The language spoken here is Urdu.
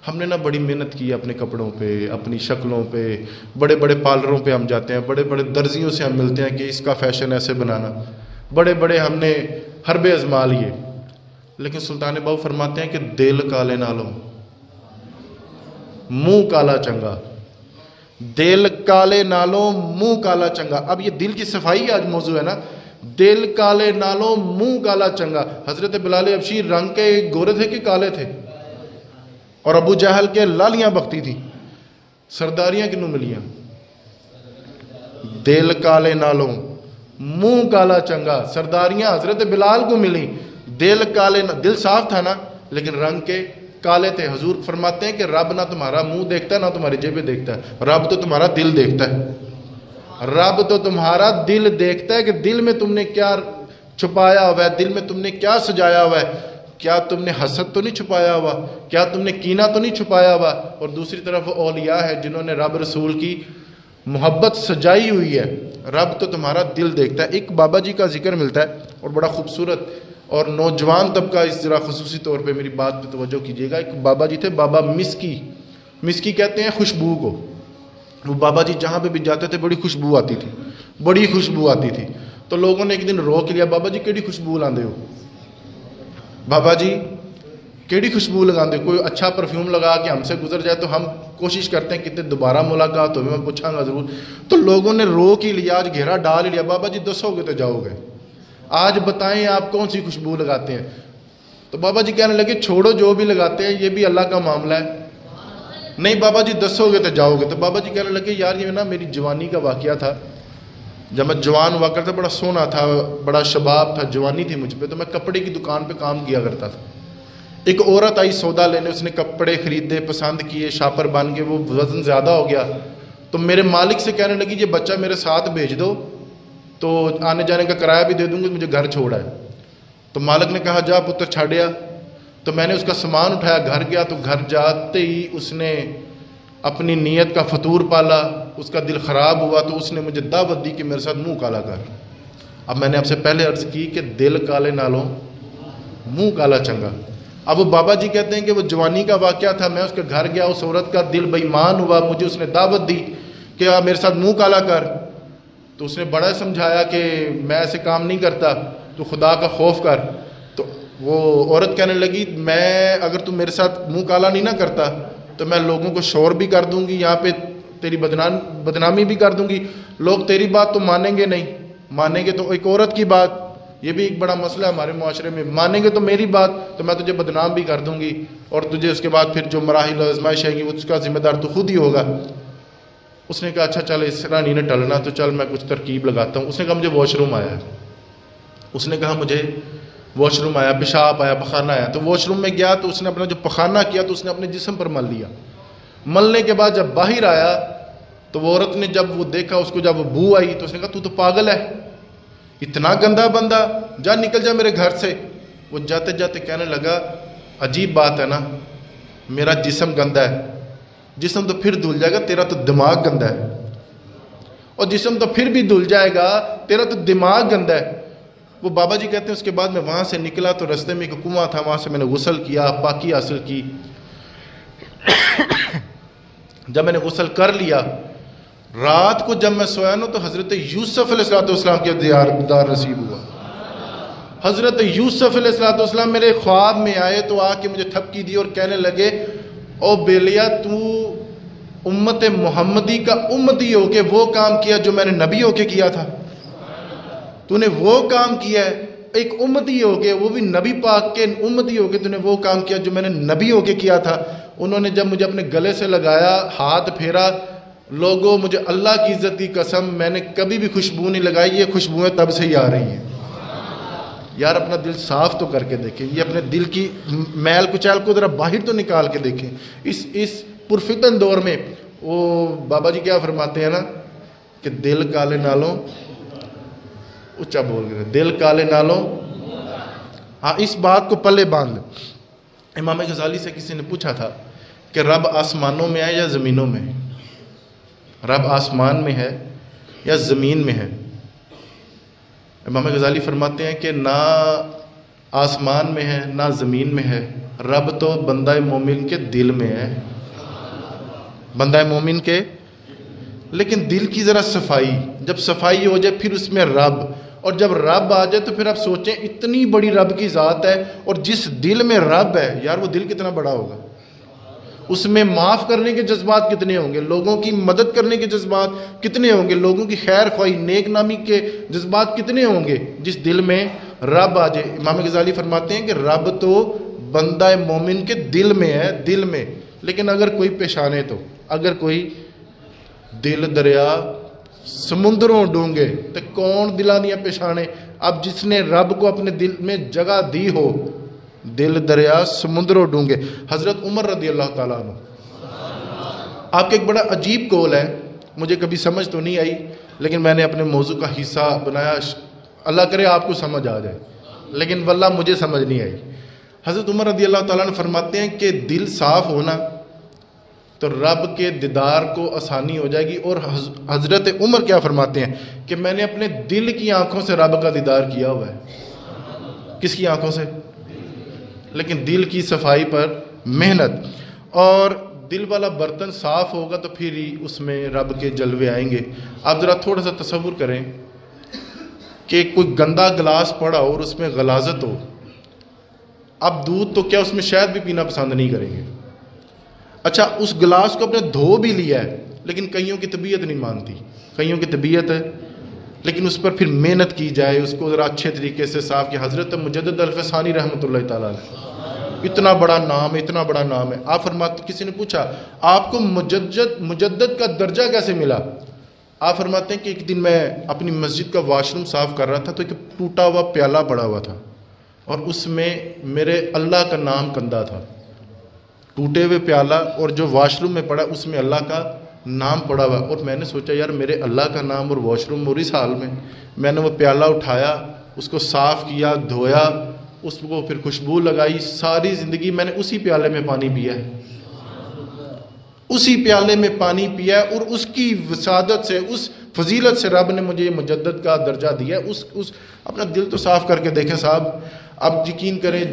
ہم نے نا بڑی محنت کی ہے اپنے کپڑوں پہ، اپنی شکلوں پہ، بڑے بڑے پارلروں پہ ہم جاتے ہیں، بڑے بڑے درزیوں سے ہم ملتے ہیں کہ اس کا فیشن ایسے بنانا، بڑے بڑے ہم نے حربے آزما لیے، لیکن سلطان باؤ فرماتے ہیں کہ دل کالے نالوں منہ کالا چنگا، دل کالے نالوں منہ کالا چنگا۔ اب یہ دل کی صفائی آج موضوع ہے نا، دل کالے نالوں منہ کالا چنگا۔ حضرت بلال حبشی رنگ کے گورے تھے کہ کالے تھے؟ اور ابو جہل کے لالیاں بکتی تھی، سرداریاں کنوں ملیاں؟ دل کالے نالوں منہ کالا چنگا، سرداریاں حضرت بلال کو ملی، دل کالے دل صاف تھا نا لیکن رنگ کے کالے تھے۔ حضور فرماتے ہیں کہ رب نہ تمہارا منہ دیکھتا ہے نہ تمہاری جیبیں دیکھتا ہے، رب تو تمہارا دل دیکھتا ہے، رب تو تمہارا دل دیکھتا ہے کہ دل میں تم نے کیا چھپایا ہوا ہے، دل میں تم نے کیا سجایا ہوا ہے، کیا تم نے حسد تو نہیں چھپایا ہوا، کیا تم نے کینہ تو نہیں چھپایا ہوا۔ اور دوسری طرف اولیاء ہے جنہوں نے رب رسول کی محبت سجائی ہوئی ہے، رب تو تمہارا دل دیکھتا ہے۔ ایک بابا جی کا ذکر ملتا ہے اور بڑا خوبصورت، اور نوجوان طبقہ اس ذرا خصوصی طور پہ میری بات پہ توجہ کیجیے گا۔ ایک بابا جی تھے، بابا مسکی کہتے ہیں خوشبو کو، وہ بابا جی جہاں پہ بھی جاتے تھے بڑی خوشبو آتی تھی، بڑی خوشبو آتی تھی۔ تو لوگوں نے ایک دن روک لیا، بابا جی کیڑی خوشبو لاندے ہو، بابا جی کیڑی خوشبو لگاندے ہو؟ کوئی اچھا پرفیوم لگا کے ہم سے گزر جائے تو ہم کوشش کرتے ہیں کتنے دوبارہ ملاقات ہوگی، میں پوچھاں گا ضرور۔ تو لوگوں نے روک ہی لیا، آج گھیرا ڈال ہی لیا، بابا جی دسو گے تو جاؤ گے، آج بتائیں آپ کون سی خوشبو لگاتے ہیں؟ تو بابا جی کہنے لگے چھوڑو جو بھی لگاتے ہیں، یہ بھی اللہ کا معاملہ ہے، نہیں بابا جی دسو گے تو جاؤ گے۔ تو بابا جی کہنے لگے یار یہ نا میری جوانی کا واقعہ تھا، جب میں جوان ہوا کرتا، بڑا سونا تھا، بڑا شباب تھا، جوانی تھی مجھ پہ، تو میں کپڑے کی دکان پہ کام کیا کرتا تھا۔ ایک عورت آئی سودا لینے، اس نے کپڑے خریدے، پسند کیے، شاپر بن گئے، وہ وزن زیادہ ہو گیا، تو میرے مالک سے کہنے لگی یہ بچہ میرے ساتھ بھیج دو تو آنے جانے کا کرایہ بھی دے دوں گی، مجھے گھر چھوڑا ہے۔ تو مالک نے کہا جا پتر چھاڑیا۔ تو میں نے اس کا سامان اٹھایا، گھر گیا، تو گھر جاتے ہی اس نے اپنی نیت کا فطور پالا، اس کا دل خراب ہوا، تو اس نے مجھے دعوت دی کہ میرے ساتھ منہ کالا کر۔ اب میں نے آپ سے پہلے عرض کی کہ دل کالے نالوں منہ کالا چنگا۔ اب وہ بابا جی کہتے ہیں کہ وہ جوانی کا واقعہ تھا، میں اس کے گھر گیا، اس عورت کا دل بے ایمان ہوا، مجھے اس نے دعوت دی کہ آپ میرے ساتھ منہ کالا کر۔ تو اس نے بڑا سمجھایا کہ میں ایسے کام نہیں کرتا، تو خدا کا خوف کر۔ تو وہ عورت کہنے لگی میں اگر تم میرے ساتھ منہ کالا نہیں نہ کرتا تو میں لوگوں کو شور بھی کر دوں گی، یہاں پہ تیری بدنامی بھی کر دوں گی، لوگ تیری بات تو مانیں گے نہیں، مانیں گے تو ایک عورت کی بات، یہ بھی ایک بڑا مسئلہ ہے ہمارے معاشرے میں، مانیں گے تو میری بات تو میں تجھے بدنام بھی کر دوں گی، اور تجھے اس کے بعد پھر جو مراحل آزمائش آئے گی اس کا ذمہ دار تو خود ہی ہوگا۔ اس نے کہا اچھا چل اس طرح نہیں نہ ٹلنا، تو چل میں کچھ ترکیب لگاتا ہوں۔ اس نے کہا مجھے واش روم آیا ہے، اس نے کہا مجھے واش روم آیا، پیشاب آیا، پخانہ آیا۔ تو واش روم میں گیا تو اس نے اپنا جو پخانہ کیا تو اس نے اپنے جسم پر مل لیا۔ ملنے کے بعد جب باہر آیا تو وہ عورت نے جب وہ دیکھا، اس کو جب وہ بو آئی تو اس نے کہا تو پاگل ہے، اتنا گندا بندہ، جا نکل جا میرے گھر سے۔ وہ جاتے جاتے کہنے لگا عجیب بات ہے نا، میرا جسم گندا ہے، جسم تو پھر دھل جائے گا، تیرا تو دماغ گندا ہے، اور جسم تو پھر بھی دھل جائے گا، تیرا تو دماغ گندا ہے۔ وہ بابا جی کہتے ہیں اس کے بعد میں وہاں سے نکلا تو رستے میں ایک کنواں تھا، وہاں سے میں نے غسل کیا، پاکی حاصل کی۔ جب میں نے غسل کر لیا، رات کو جب میں سویا نا تو حضرت یوسف علیہ السلام کے دیدار نصیب ہوا۔ حضرت یوسف علیہ السلام میرے خواب میں آئے تو آ کے مجھے تھپکی دی اور کہنے لگے او بیلیا تو امت محمدی کا امتی ہو کے وہ کام کیا جو میں نے نبی ہو کے کیا تھا، تو نے وہ کام کیا ہے، ایک امتی ہو کے، وہ بھی نبی پاک کے امتی ہو کے تو نے وہ کام کیا جو میں نے نبی ہو کے کیا تھا۔ انہوں نے جب مجھے اپنے گلے سے لگایا، ہاتھ پھیرا، لوگوں مجھے اللہ کی عزت کی قسم میں نے کبھی بھی خوشبو نہیں لگائی، یہ خوشبوئیں تب سے ہی آ رہی ہیں۔ یار اپنا دل صاف تو کر کے دیکھیں، یہ اپنے دل کی میل کچیل کو ذرا باہر تو نکال کے دیکھیں۔ اس پرفتن دور میں وہ بابا جی کیا فرماتے ہیں نا کہ دل کالے نالوں، اچھا بول گئے، دل کالے نالوں، ہاں اس بات کو پلے باندھ۔ امام غزالی سے کسی نے پوچھا تھا کہ رب آسمانوں میں ہے یا زمینوں میں؟ رب آسمان میں ہے یا زمین میں ہے؟ امام غزالی فرماتے ہیں کہ نہ آسمان میں ہے نہ زمین میں ہے، رب تو بندہ مومن کے دل میں ہے، بندہ مومن کے۔ لیکن دل کی ذرا صفائی، جب صفائی ہو جائے پھر اس میں رب، اور جب رب آ جائے تو پھر آپ سوچیں اتنی بڑی رب کی ذات ہے، اور جس دل میں رب ہے یار وہ دل کتنا بڑا ہوگا، اس میں معاف کرنے کے جذبات کتنے ہوں گے، لوگوں کی مدد کرنے کے جذبات کتنے ہوں گے، لوگوں کی خیر خواہی نیک نامی کے جذبات کتنے ہوں گے جس دل میں رب آ جائے۔ امام غزالی فرماتے ہیں کہ رب تو بندہ مومن کے دل میں ہے، دل میں۔ لیکن اگر کوئی پیشانے تو اگر کوئی دل دریا سمندروں ڈونگے تو کون دلا دیا پیشانے۔ اب جس نے رب کو اپنے دل میں جگہ دی ہو، دل دریا سمندروں ڈونگے۔ حضرت عمر رضی اللہ تعالیٰ عنہ، آپ کا ایک بڑا عجیب قول ہے، مجھے کبھی سمجھ تو نہیں آئی لیکن میں نے اپنے موضوع کا حصہ بنایا، اللہ کرے آپ کو سمجھ آ جائے، لیکن واللہ مجھے سمجھ نہیں آئی۔ حضرت عمر رضی اللہ تعالیٰ عنہ فرماتے ہیں کہ دل صاف ہونا تو رب کے دیدار کو آسانی ہو جائے گی۔ اور حضرت عمر کیا فرماتے ہیں کہ میں نے اپنے دل کی آنکھوں سے رب کا دیدار کیا ہوا ہے۔ کس کی آنکھوں سے؟ لیکن دل کی صفائی پر محنت، اور دل والا برتن صاف ہوگا تو پھر ہی اس میں رب کے جلوے آئیں گے۔ آپ ذرا تھوڑا سا تصور کریں کہ کوئی گندا گلاس پڑا ہو اور اس میں غلاظت ہو، اب دودھ تو کیا اس میں شہد بھی پینا پسند نہیں کریں گے۔ اچھا اس گلاس کو اپنے دھو بھی لیا ہے لیکن کئیوں کی طبیعت نہیں مانتی، کئیوں کی طبیعت ہے، لیکن اس پر پھر محنت کی جائے، اس کو ذرا اچھے طریقے سے صاف کیا۔ حضرت مجدد الفسانی رحمۃ اللہ تعالیٰ علیہ، اتنا بڑا نام ہے، اتنا بڑا نام ہے۔ آپ فرماتے، کسی نے پوچھا آپ کو مجدد کا درجہ کیسے ملا؟ آپ فرماتے ہیں کہ ایک دن میں اپنی مسجد کا واش روم صاف کر رہا تھا تو ایک ٹوٹا ہوا پیالہ پڑا ہوا تھا اور اس میں میرے اللہ کا نام کندہ تھا، ٹوٹے ہوئے پیالہ اور جو واش روم میں پڑا اس میں اللہ کا نام پڑا ہوا، اور میں نے سوچا یار میرے اللہ کا نام اور واش روم اور اس حال میں نے وہ پیالہ اٹھایا، اس کو صاف کیا، دھویا، اس کو پھر خوشبو لگائی، ساری زندگی میں نے اسی پیالے میں پانی پیا ہے، اسی پیالے میں پانی پیا ہے، اور اس کی وسادت سے، اس فضیلت سے رب نے مجھے یہ مجدد کا درجہ دیا ہے۔ اس اپنا دل تو صاف کر کے دیکھیں صاحب، اب یقین کریں